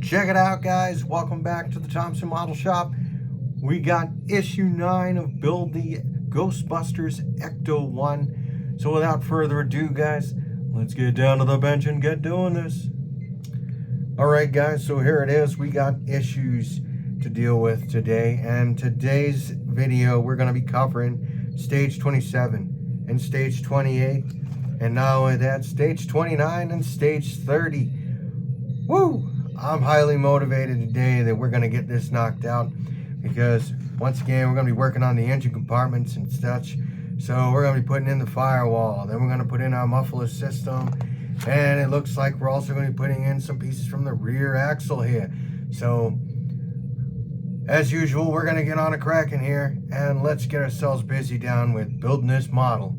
Check it out, guys. Welcome back to the Thompson Model Shop. We got issue 9 of Build the Ghostbusters Ecto-1. So without further ado, guys, let's get down to the bench and get doing this. Alright, guys, so here it is. We got issues to deal with today. And today's video, we're going to be covering Stage 27 and Stage 28. And not only that, Stage 29 and Stage 30. Woo! I'm highly motivated today that we're going to get this knocked out, because once again we're going to be working on the engine compartments and such. So we're going to be putting in the firewall, then we're going to put in our muffler system, and it looks like we're also going to be putting in some pieces from the rear axle here. So as usual, we're going to get on a crack in here and let's get ourselves busy down with building this model.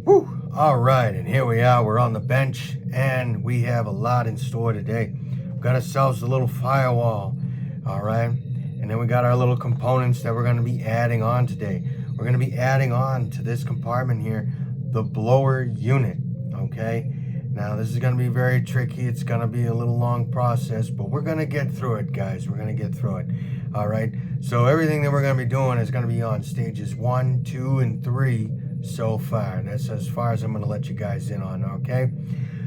Woo! Alright, and here we are, we're on the bench, and we have a lot in store today. We've got ourselves a little firewall, alright? And then we got our little components that we're going to be adding on today. We're going to be adding on to this compartment here, the blower unit, okay? Now, this is going to be very tricky. It's going to be a little long process, but we're going to get through it, guys. We're going to get through it, alright? So everything that we're going to be doing is going to be on stages 1, 2, and 3 so far. That's as far as I'm going to let you guys in on, okay?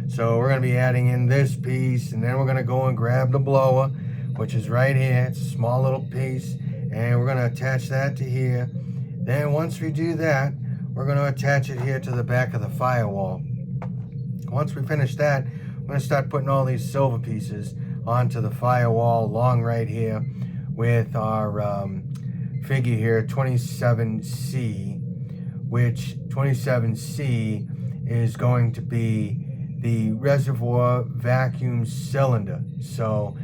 So we're going to be adding in this piece, and then we're going to go and grab the blower, which is right here. It's a small little piece, and we're going to attach that to here. Then once we do that, we're going to attach it here to the back of the firewall. Once we finish that, we're going to start putting all these silver pieces onto the firewall along right here with our figure here, 27C, which 27C is going to be the reservoir vacuum cylinder. So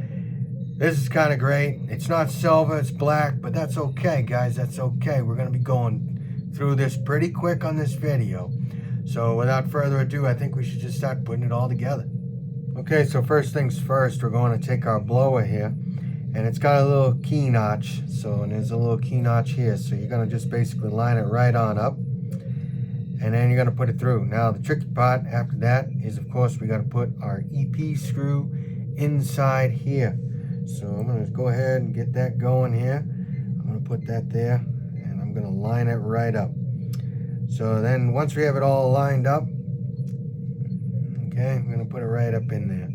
this is kind of great. It's not silver, it's black, but that's okay, guys. That's okay. We're going to be going through this pretty quick on this video. So without further ado, I think we should just start putting it all together. Okay, so first things first, we're going to take our blower here, and it's got a little key notch. So, and there's a little key notch here. So you're going to just basically line it right on up, and then you're going to put it through. Now the tricky part after that is, of course, we got to put our EP screw inside here. So I'm going to go ahead and get that going here. I'm going to put that there, and I'm going to line it right up. So then once we have it all lined up, okay, I'm going to put it right up in there.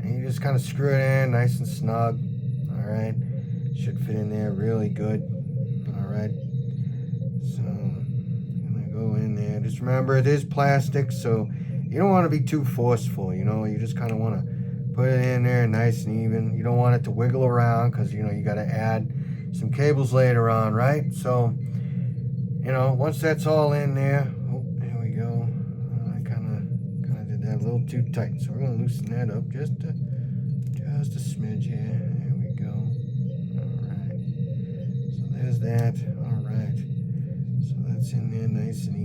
And you just kind of screw it in nice and snug. All right, should fit in there really good. All right, so I'm going to go in there. Just remember, it is plastic, so you don't want to be too forceful, you know. You just kind of want to put it in there nice and even. You don't want it to wiggle around, because, you know, you got to add some cables later on, right? So, you know, once that's all in there, oh, there we go. I kind of did that a little too tight, so we're going to loosen that up just a smidge here. There we go. All right. So there's that. All right. So that's in there nice and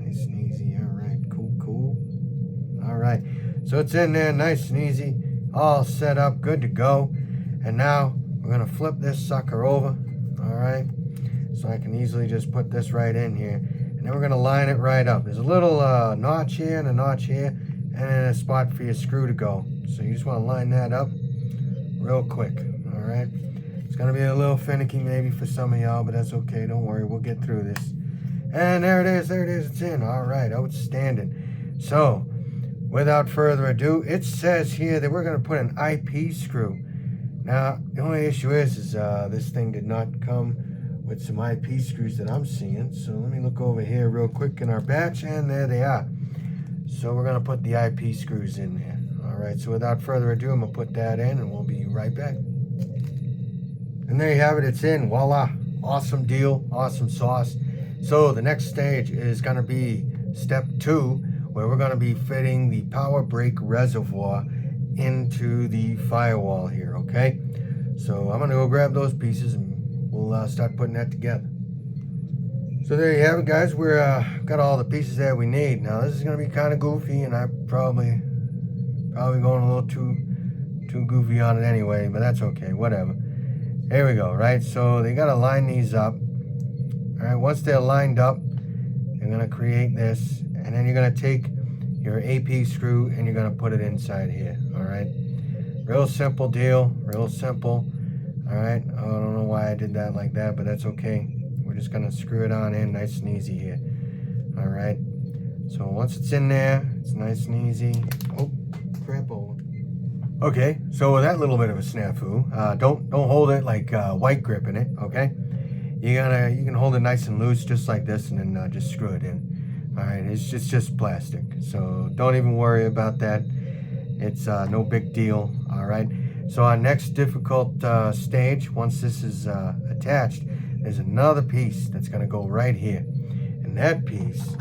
easy. All right. Cool. All right. So it's in there nice and easy, all set up, good to go. And now we're going to flip this sucker over, all right? So I can easily just put this right in here. And then we're going to line it right up. There's a little notch here and a notch here, and then a spot for your screw to go. So you just want to line that up real quick, all right? It's going to be a little finicky maybe for some of y'all, but that's okay. Don't worry, we'll get through this. And there it is, it's in. All right, outstanding. So without further ado, it says here that we're going to put an IP screw. Now, the only issue is this thing did not come with some IP screws that I'm seeing. So let me look over here real quick in our batch, and there they are. So we're going to put the IP screws in there. All right, so without further ado, I'm going to put that in, and we'll be right back. And there you have it, it's in. Voila. Awesome deal, awesome sauce. So the next stage is going to be step 2, where we're going to be fitting the power brake reservoir into the firewall here, okay? So I'm going to go grab those pieces, and we'll start putting that together. So there you have it, guys. We're got all the pieces that we need. Now this is going to be kind of goofy, and I'm probably going a little too goofy on it anyway, but that's okay, whatever. Here we go, right? So they got to line these up. All right, once they're lined up, you're going to create this, and then you're going to take your AP screw and you're gonna put it inside here. All right, real simple deal, real simple. All right, I don't know why I did that like that, but that's okay. We're just gonna screw it on in nice and easy here. All right, so once it's in there, it's nice and easy. Oh, crap over. Okay, so with that little bit of a snafu, don't hold it like white gripping it. Okay, you can hold it nice and loose just like this, and then just screw it in. All right, it's just plastic, so don't even worry about that. It's no big deal. All right, so our next difficult stage, once this is attached, there's another piece that's going to go right here, and that piece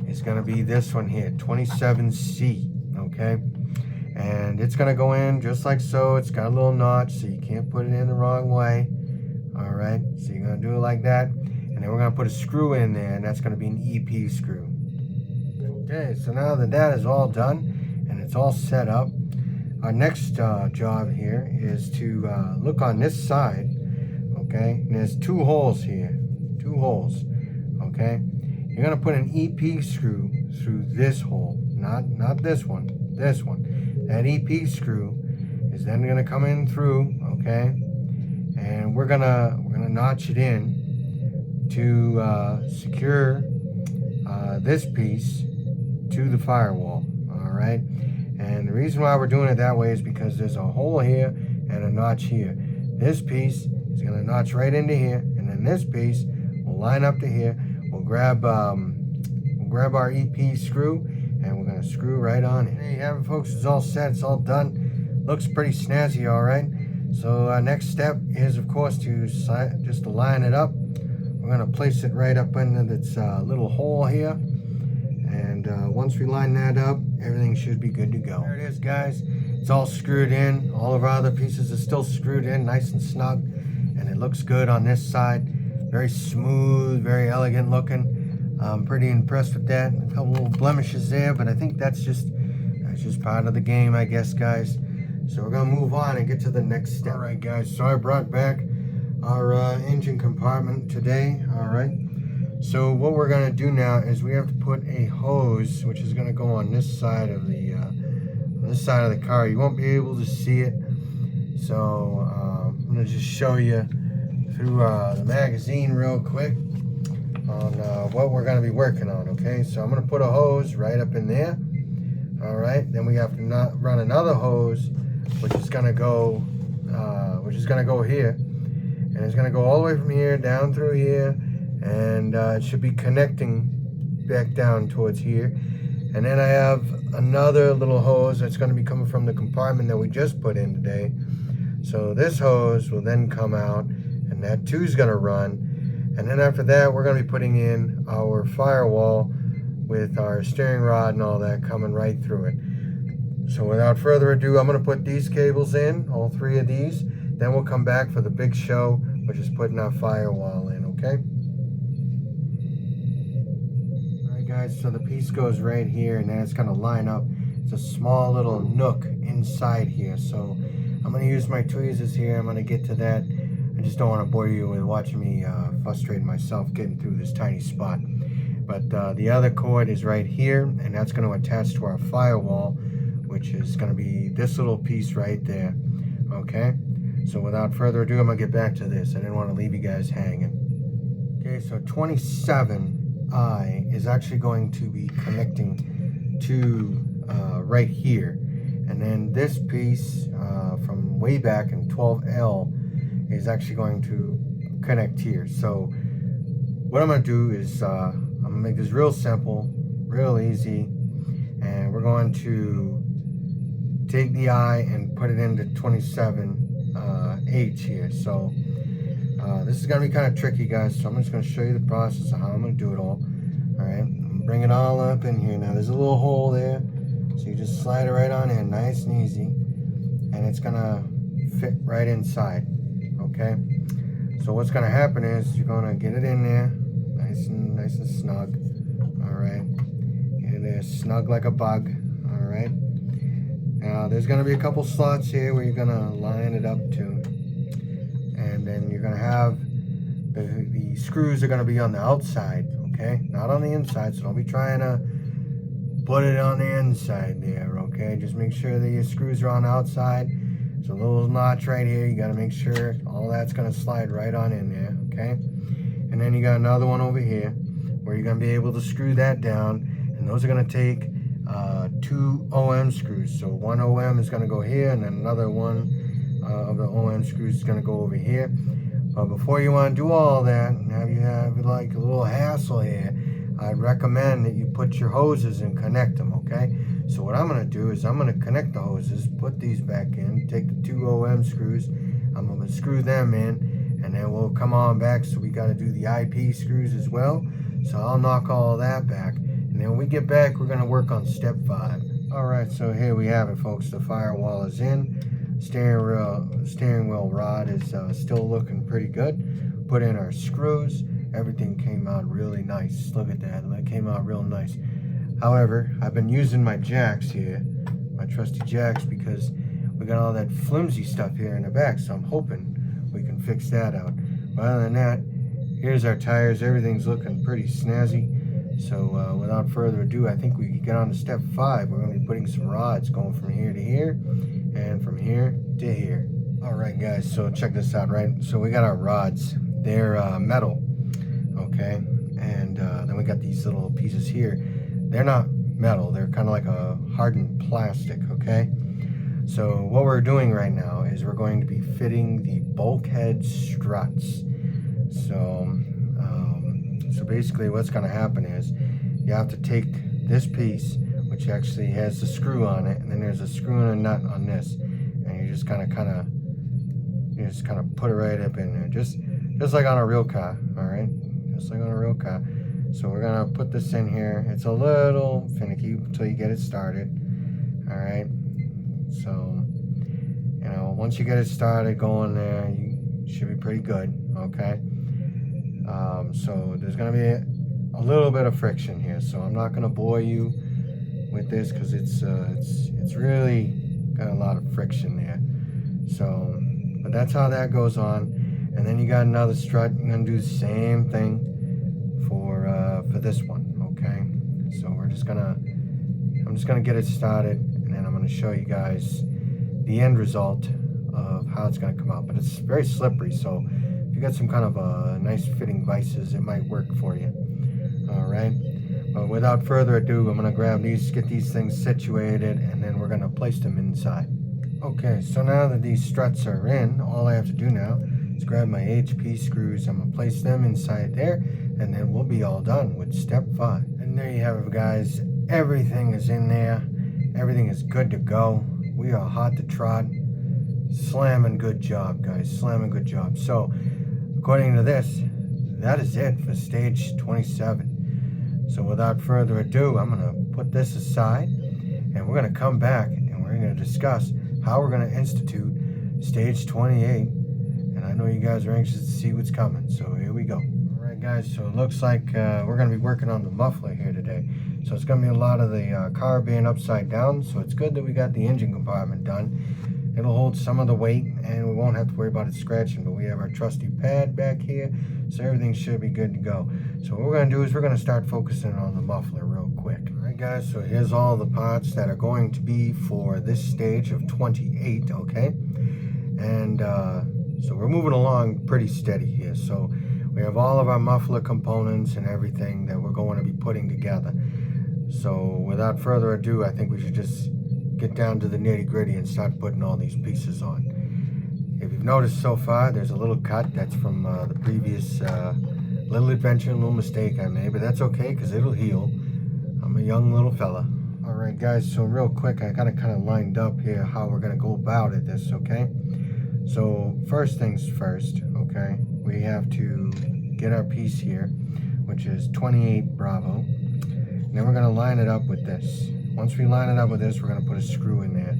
is going to be this one here, 27C. Okay, and it's going to go in just like so. It's got a little notch, so you can't put it in the wrong way. All right, so you're going to do it like that, and then we're going to put a screw in there, and that's going to be an EP screw. Okay, so now that that is all done and it's all set up, our next job here is to look on this side. Okay, and there's two holes here, two holes. Okay, you're going to put an EP screw through this hole, not this one, this one. That EP screw is then going to come in through. Okay, and we're gonna notch it in to secure this piece to the firewall. All right, and the reason why we're doing it that way is because there's a hole here and a notch here. This piece is gonna notch right into here, and then this piece will line up to here. We'll grab our EP screw, and we're gonna screw right on it. There you have it, folks. It's all set. It's all done. Looks pretty snazzy, all right. So our next step is, of course, just to line it up. We're going to place it right up into this little hole here. And once we line that up, everything should be good to go. There it is, guys. It's all screwed in. All of our other pieces are still screwed in, nice and snug. And it looks good on this side. Very smooth, very elegant looking. I'm pretty impressed with that. A couple little blemishes there, but I think that's just part of the game, I guess, guys. So we're going to move on and get to the next step. All right, guys, so I brought back our engine compartment today. All right, so what we're going to do now is we have to put a hose, which is going to go on this side of the car. You won't be able to see it, so I'm going to just show you through the magazine real quick on what we're going to be working on. Okay, so I'm going to put a hose right up in there. All right, then we have to run another hose, which is gonna go here, and it's gonna go all the way from here down through here, and it should be connecting back down towards here. And then I have another little hose that's gonna be coming from the compartment that we just put in today. So this hose will then come out, and that too is gonna run. And then after that, we're gonna be putting in our firewall with our steering rod and all that coming right through it. So without further ado, I'm going to put these cables in, all three of these. Then we'll come back for the big show, which is putting our firewall in, okay? All right, guys, so the piece goes right here, and then it's going to line up. It's a small little nook inside here. So I'm going to use my tweezers here. I'm going to get to that. I just don't want to bore you with watching me frustrate myself getting through this tiny spot. But the other cord is right here, and that's going to attach to our firewall, which is going to be this little piece right there. Okay, so without further ado, I'm going to get back to this. I didn't want to leave you guys hanging. Okay, so 27I is actually going to be connecting to right here. And then this piece from way back in 12L is actually going to connect here. So what I'm going to do is I'm going to make this real simple, real easy, and we're going to take the I and put it into 27H here. So this is going to be kind of tricky, guys, so I'm just going to show you the process of how I'm going to do it all. All right, bring it all up in here. Now there's a little hole there, so you just slide it right on in, nice and easy, and it's going to fit right inside. Okay, so what's going to happen is you're going to get it in there nice and snug. All right, get it there snug like a bug. All right, now there's going to be a couple slots here where you're going to line it up to, and then you're going to have the screws are going to be on the outside, okay, not on the inside, so don't be trying to put it on the inside there, okay? Just make sure that your screws are on the outside. So a little notch right here, you gotta make sure all that's gonna slide right on in there, okay? And then you got another one over here where you're gonna be able to screw that down, and those are gonna take 2 OM screws. So one OM is gonna go here, and then another one of the OM screws is gonna go over here. But before you wanna do all that, now you have like a little hassle here, I'd recommend that you put your hoses and connect them, okay? So what I'm gonna do is I'm gonna connect the hoses, put these back in, take the 2 OM screws, I'm gonna screw them in, and then we'll come on back. So we gotta do the IP screws as well. So I'll knock all that back. And then when we get back, we're gonna work on step 5. All right, so here we have it, folks. The firewall is in. Steering wheel rod is still looking pretty good. Put in our screws. Everything came out really nice. Look at that, it came out real nice. However, I've been using my jacks here, my trusty jacks, because we got all that flimsy stuff here in the back, so I'm hoping we can fix that out. But other than that, here's our tires. Everything's looking pretty snazzy. So without further ado, I think we can get on to step 5. We're going to be putting some rods going from here to here and from here to here. All right, guys, so check this out, right? So we got our rods. They're metal, okay? And then we got these little pieces here. They're not metal. They're kind of like a hardened plastic, okay? So what we're doing right now is we're going to be fitting the bulkhead struts. So basically what's going to happen is you have to take this piece, which actually has the screw on it, and then there's a screw and a nut on this, and you just kind of put it right up in there, just like on a real car. All right, just like on a real car. So we're gonna put this in here. It's a little finicky until you get it started. All right, so once you get it started going there, you should be pretty good. Okay. So there's going to be a little bit of friction here, so I'm not going to bore you with this because it's really got a lot of friction there. So, but that's how that goes on. And then you got another strut. You're going to do the same thing for this one. Okay. So I'm just gonna get it started, and then I'm going to show you guys the end result of how it's going to come out. But it's very slippery, so if you got some kind of nice fitting vices, it might work for you. All right, but without further ado, I'm gonna grab these, get these things situated, and then we're gonna place them inside. Okay, so now that these struts are in, all I have to do now is grab my HP screws. I'm gonna place them inside there, and then we'll be all done with step 5. And there you have it, guys. Everything is in there. Everything is good to go. We are hot to trot. Slamming good job, guys. Slamming good job. So according to this, that is it for stage 27. So without further ado, I'm going to put this aside, and we're going to come back and we're going to discuss how we're going to institute stage 28. And I know you guys are anxious to see what's coming, so here we go. All right, guys, so it looks like we're going to be working on the muffler here today. So it's going to be a lot of the car being upside down, so it's good that we got the engine compartment done. It'll hold some of the weight, and we won't have to worry about it scratching, but we have our trusty pad back here, so everything should be good to go. So what we're going to do is we're going to start focusing on the muffler real quick. All right, guys, so here's all the parts that are going to be for this stage of 28, okay? And so we're moving along pretty steady here. So we have all of our muffler components and everything that we're going to be putting together. So without further ado, I think we should just get down to the nitty-gritty and start putting all these pieces on. If you've noticed so far, there's a little cut that's from the previous little adventure, little mistake I made, but that's okay because it'll heal. I'm a young little fella. All right, guys, so real quick, I got it kind of lined up here how we're going to go about it, okay? So first things first, okay, we have to get our piece here, which is 28 Bravo. And then we're going to line it up with this. Once we line it up with this, we're going to put a screw in there.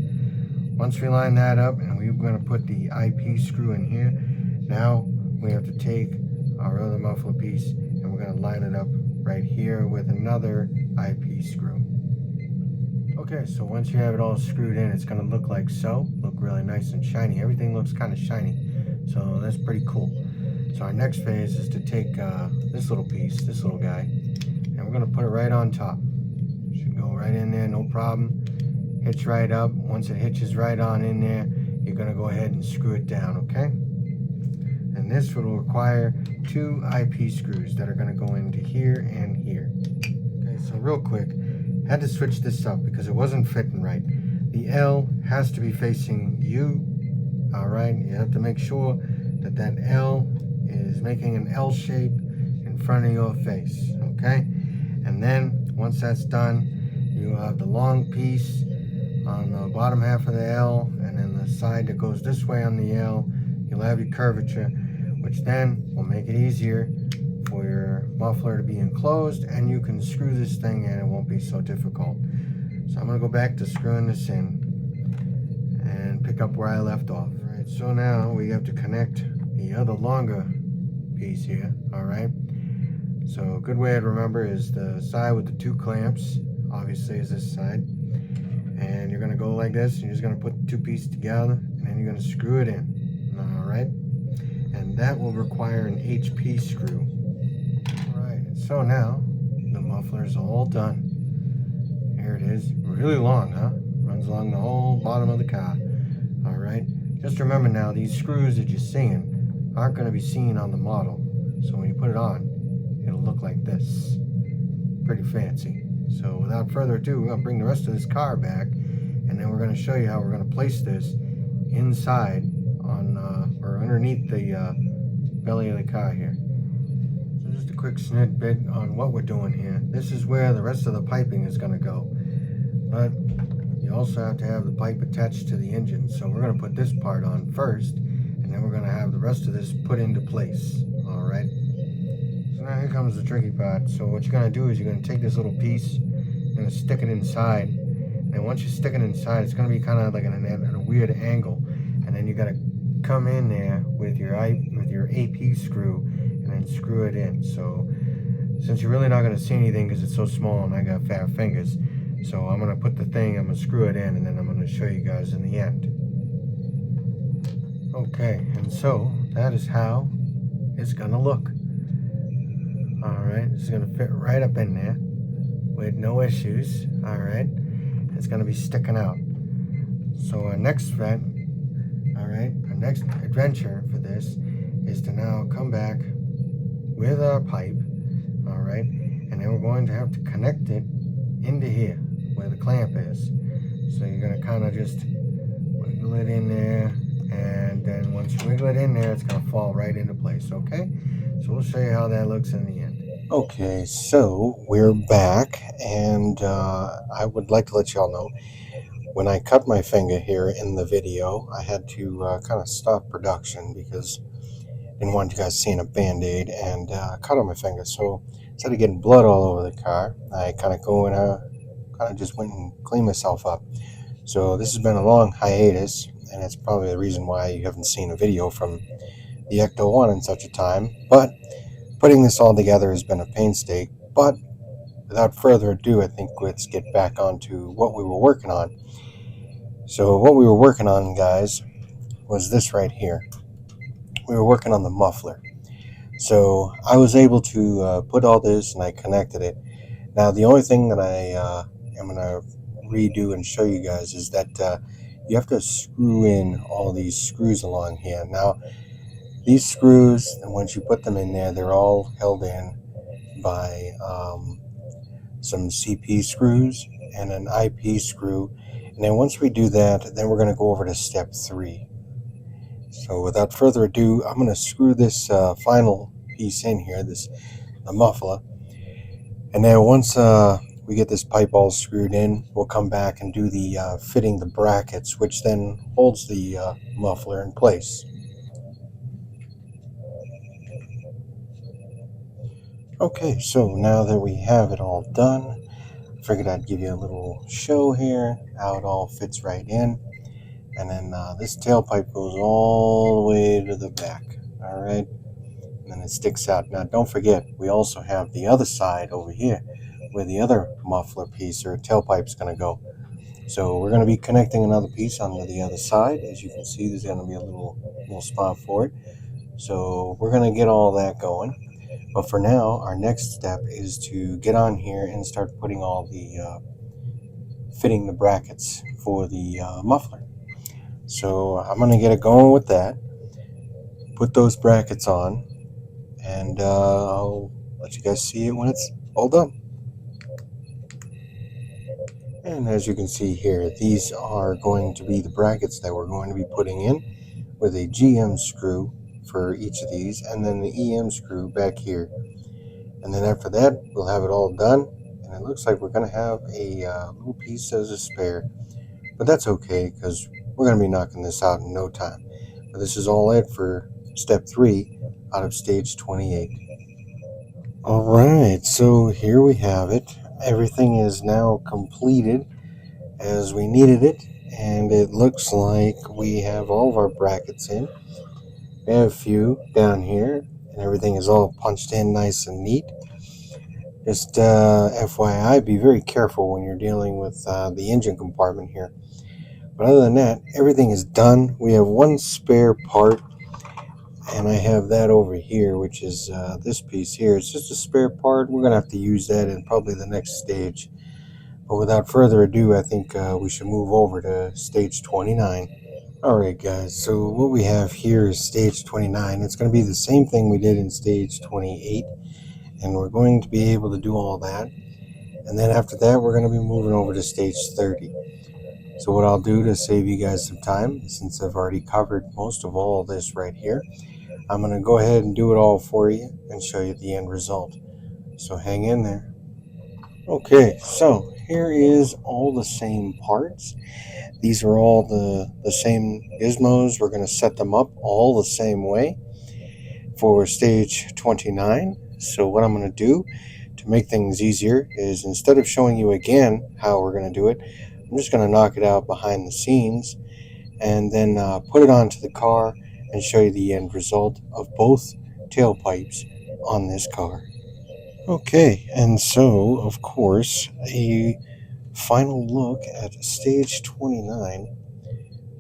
Once we line that up, and we're going to put the IP screw in here, now we have to take our other muffler piece and we're going to line it up right here with another IP screw. Okay, so once you have it all screwed in, it's going to look like so. Look really nice and shiny. Everything looks kind of shiny, so that's pretty cool. So our next phase is to take this little piece, this little guy, and we're going to put it right on top. Should go right in there, no problem. Hitch right up. Once it hitches right on in there, you're going to go ahead and screw it down, okay? And this will require 2 IP screws that are going to go into here and here. Okay, so real quick, had to switch this up because it wasn't fitting right. The L has to be facing you, all right? You have to make sure that that L is making an L shape in front of your face, okay? And then once that's done, you have the long piece on the bottom half of the L, and then the side that goes this way on the L. You'll have your curvature, which then will make it easier for your muffler to be enclosed, and you can screw this thing in. It won't be so difficult. So I'm going to go back to screwing this in and pick up where I left off. All right, so now we have to connect the other longer piece here. All right, so a good way to remember is the side with the 2 clamps, obviously, is this side. And you're going to go like this, and you're just going to put the 2 pieces together, and then you're going to screw it in. All right, and that will require an HP screw. All right, so now the muffler is all done. Here it is. Really long, huh? Runs along the whole bottom of the car. All right, just remember now, these screws that you're seeing aren't going to be seen on the model. So when you put it on, it'll look like this. Pretty fancy. So without further ado, we're going to bring the rest of this car back, and then we're going to show you how we're going to place this inside on or underneath the belly of the car here. So just a quick snippet on what we're doing here. This is where the rest of the piping is going to go, but you also have to have the pipe attached to the engine. So we're going to put this part on first, and then we're going to have the rest of this put into place. All right. So now here comes the tricky part. So what you're going to do is you're going to take this little piece, you're going to stick it inside, and once you stick it inside, it's going to be kind of like at a weird angle, and then you got to come in there with your AP screw and then screw it in. So since you're really not going to see anything because it's so small and I got fat fingers, so I'm going to put the thing, I'm going to screw it in, and then I'm going to show you guys in the end. Okay, and so that is how it's going to look. Alright, it's going to fit right up in there with no issues. Alright, it's going to be sticking out. So our next adventure for this is to now come back with our pipe. Alright, and then we're going to have to connect it into here where the clamp is. So you're going to kind of just wiggle it in there, and then once you wiggle it in there, it's going to fall right into place. Okay, so we'll show you how that looks in the end. Okay, so we're back, and I would like to let y'all know, when I cut my finger here in the video, I had to kind of stop production because I didn't want you guys seeing a band-aid, and cut on my finger. So instead of getting blood all over the car, I kind of just went and cleaned myself up. So this has been a long hiatus, and it's probably the reason why you haven't seen a video from the Ecto-1 in such a time, but putting this all together has been a painstaking. But without further ado, I think let's get back onto what we were working on. So what we were working on, guys, was this right here. We were working on the muffler. So I was able to put all this, and I connected it. Now the only thing that I am going to redo and show you guys is that you have to screw in all these screws along here. Now these screws, and once you put them in there, they're all held in by some CP screws and an IP screw. And then once we do that, then we're going to go over to step 3. So without further ado, I'm going to screw this final piece in here, the muffler. And then once we get this pipe all screwed in, we'll come back and do the fitting the brackets, which then holds the muffler in place. Okay, so now that we have it all done, I figured I'd give you a little show here, how it all fits right in. And then this tailpipe goes all the way to the back, all right? And then it sticks out. Now, don't forget, we also have the other side over here where the other muffler piece or tailpipe's going to go. So we're going to be connecting another piece onto the other side. As you can see, there's going to be a little spot for it. So we're going to get all that going. But for now, our next step is to get on here and start putting all the fitting the brackets for the muffler. So I'm going to get it going with that, put those brackets on, and I'll let you guys see it when it's all done. And as you can see here, these are going to be the brackets that we're going to be putting in, with a GM screw for each of these, and then the EM screw back here. And then after that, we'll have it all done, and it looks like we're going to have a little piece as a spare. But that's okay, because we're going to be knocking this out in no time. But this is all it for step 3 out of stage 28. Alright, so here we have it. Everything is now completed as we needed it, and it looks like we have all of our brackets in. We have a few down here, and everything is all punched in nice and neat. Just FYI, be very careful when you're dealing with the engine compartment here. But other than that, everything is done. We have one spare part, and I have that over here, which is this piece here. It's just a spare part. We're going to have to use that in probably the next stage. But without further ado, I think we should move over to stage 29. Alright guys, so what we have here is stage 29. It's going to be the same thing we did in stage 28, and we're going to be able to do all that. And then after that, we're going to be moving over to stage 30. So what I'll do to save you guys some time, since I've already covered most of all this right here, I'm going to go ahead and do it all for you and show you the end result. So hang in there. Okay, so here is all the same parts. These are all the same gizmos. We're going to set them up all the same way for stage 29. So what I'm going to do to make things easier is, instead of showing you again how we're going to do it, I'm just going to knock it out behind the scenes and then put it onto the car and show you the end result of both tailpipes on this car. Okay, and so of course a final look at stage 29,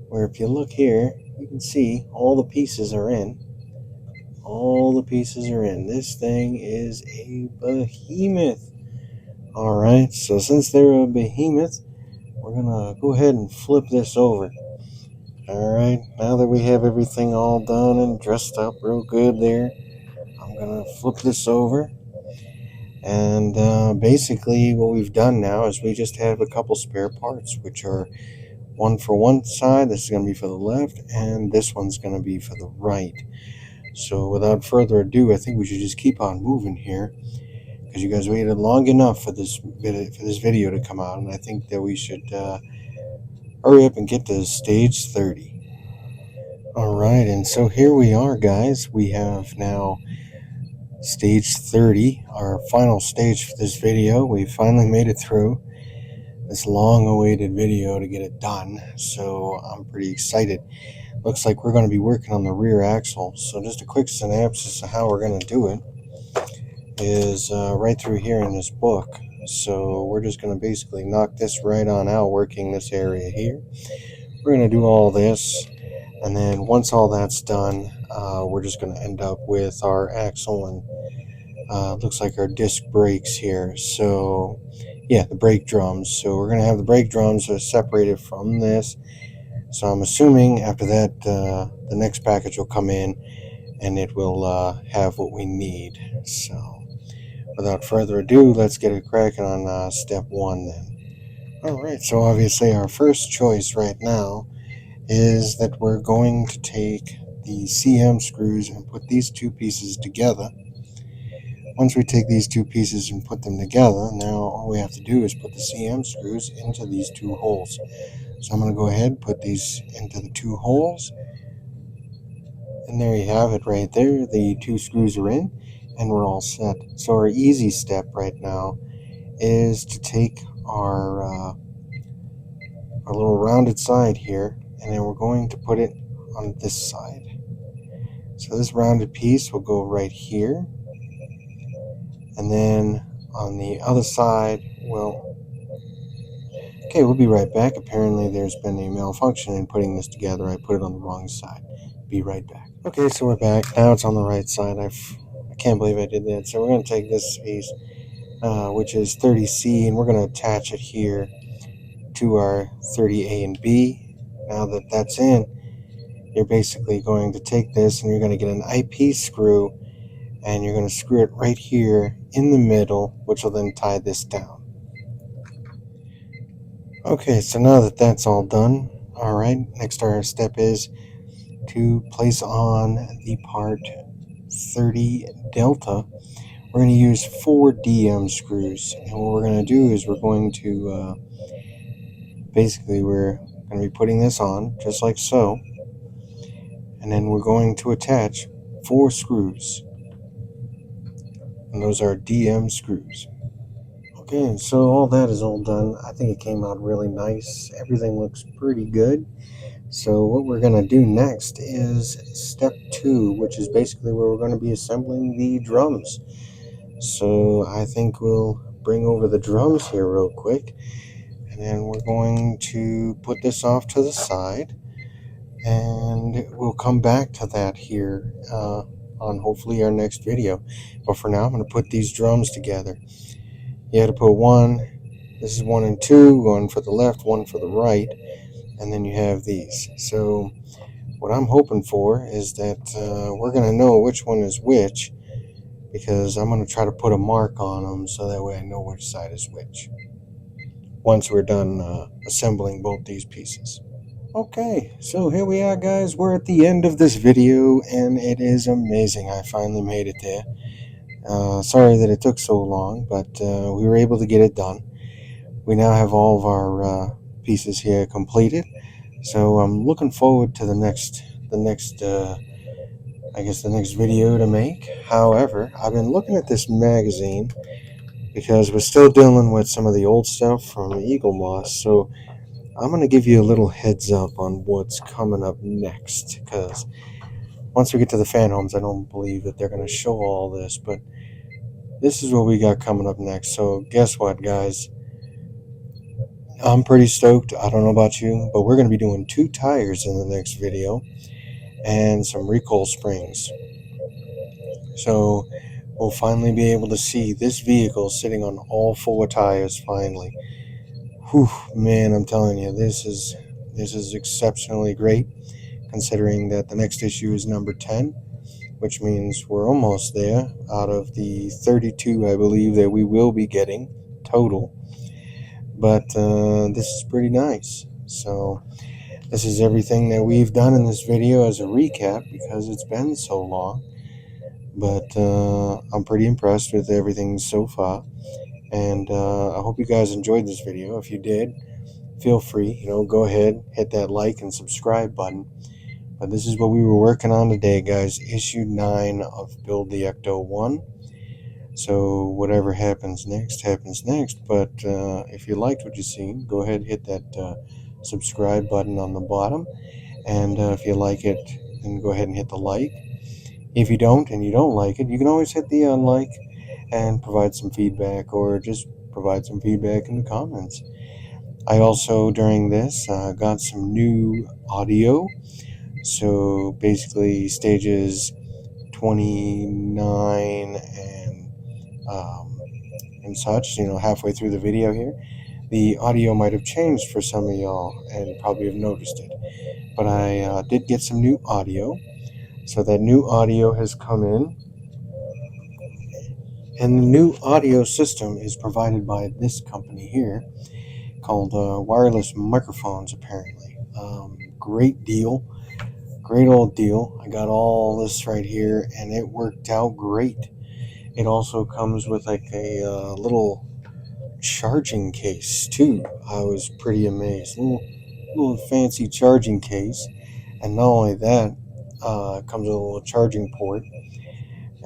where if you look here, you can see all the pieces are in. All the pieces are in. This thing is a behemoth. Alright, so since they're a behemoth, we're gonna go ahead and flip this over. Alright, now that we have everything all done and dressed up real good there, I'm gonna flip this over. And basically what we've done now is we just have a couple spare parts, which are one for one side, this is going to be for the left, and this one's going to be for the right. So without further ado, I think we should just keep on moving here, because you guys waited long enough for this video to come out, and I think that we should hurry up and get to stage 30. Alright, and so here we are, guys. We have now stage 30, our final stage for this video. We finally made it through this long-awaited video to get it done, so I'm pretty excited. Looks like we're going to be working on the rear axle. So just a quick synopsis of how we're going to do it is right through here in this book. So we're just going to basically knock this right on out, working this area here. We're going to do all this, and then once all that's done, we're just going to end up with our axle and looks like our disc brakes here. So yeah, the brake drums. So we're going to have the brake drums separated from this. So I'm assuming after that the next package will come in and it will have what we need. So without further ado, let's get it cracking on step 1 then. Alright, so obviously our first choice right now is that we're going to take the CM screws and put these two pieces together. Once we take these two pieces and put them together, now all we have to do is put the CM screws into these two holes. So I'm going to go ahead and put these into the two holes. And there you have it right there. The two screws are in and we're all set. So our easy step right now is to take our little rounded side here, and then we're going to put it on this side. So this rounded piece will go right here. And then on the other side, we'll be right back. Apparently there's been a malfunction in putting this together. I put it on the wrong side. Be right back. Okay, so we're back. Now it's on the right side. I Can't believe I did that. So we're going to take this piece, which is 30C, and we're going to attach it here to our 30A and B. Now that that's in, you're basically going to take this and you're going to get an IP screw, and you're going to screw it right here in the middle, which will then tie this down. Okay, so now that that's all done, all right, next our step is to place on the part 30 Delta. We're going to use 4 DM screws, and what we're going to do is we're going to basically we're going to be putting this on just like so, and then we're going to attach 4 screws, and those are DM screws. Okay, so all that is all done. I think it came out really nice. Everything looks pretty good. So what we're going to do next is step 2, which is basically where we're going to be assembling the drums. So I think we'll bring over the drums here real quick, and then we're going to put this off to the side, and we'll come back to that here on hopefully our next video. But for now, I'm going to put these drums together. You had to put one, this is 1 and 2, one for the left, one for the right, and then you have these. So what I'm hoping for is that we're going to know which one is which, because I'm going to try to put a mark on them so that way I know which side is which once we're done assembling both these pieces. Okay, so here we are, guys. We're at the end of this video, and it is amazing. I finally made it there. Sorry that it took so long, but we were able to get it done. We now have all of our pieces here completed, so I'm looking forward to the next video to make. However, I've been looking at this magazine because we're still dealing with some of the old stuff from eaglemoss, so I'm going to give you a little heads up on what's coming up next, because once we get to the fan homes, I don't believe that they're going to show all this, but this is what we got coming up next. So guess what, guys? I'm pretty stoked. I don't know about you, but we're going to be doing 2 tires in the next video and some recoil springs. So we'll finally be able to see this vehicle sitting on all 4 tires finally. Whew, man, I'm telling you, this is exceptionally great, considering that the next issue is number 10, which means we're almost there out of the 32, I believe, that we will be getting total. But this is pretty nice. So this is everything that we've done in this video as a recap, because it's been so long. But I'm pretty impressed with everything so far, and I hope you guys enjoyed this video. If you did, feel free, go ahead, hit that like and subscribe button. But this is what we were working on today, guys. Issue 9 of Build the Ecto-1. So whatever happens next, happens next. But if you liked what you seen, go ahead and hit that subscribe button on the bottom. And if you like it, then go ahead and hit the like. If you don't and you don't like it, you can always hit the unlike and provide some feedback, or just provide some feedback in the comments. I also, during this, got some new audio. So basically stages 29 and such, halfway through the video here, the audio might have changed for some of y'all and probably have noticed it. But I did get some new audio. So that new audio has come in, and the new audio system is provided by this company here called Wireless Microphones, apparently. Great deal. Great old deal. I got all this right here, and it worked out great. It also comes with like a little charging case too. I was pretty amazed. Little fancy charging case, and not only that, it comes with a little charging port.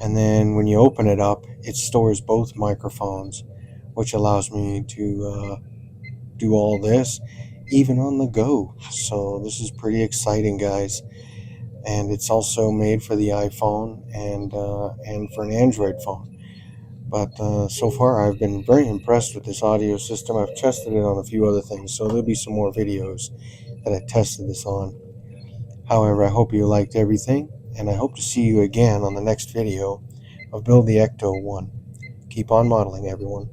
And then when you open it up, it stores both microphones, which allows me to do all this even on the go. So this is pretty exciting, guys. And it's also made for the iPhone and for an Android phone. But so far, I've been very impressed with this audio system. I've tested it on a few other things, so there'll be some more videos that I tested this on. However, I hope you liked everything, and I hope to see you again on the next video of Build the Ecto-1. Keep on modeling, everyone.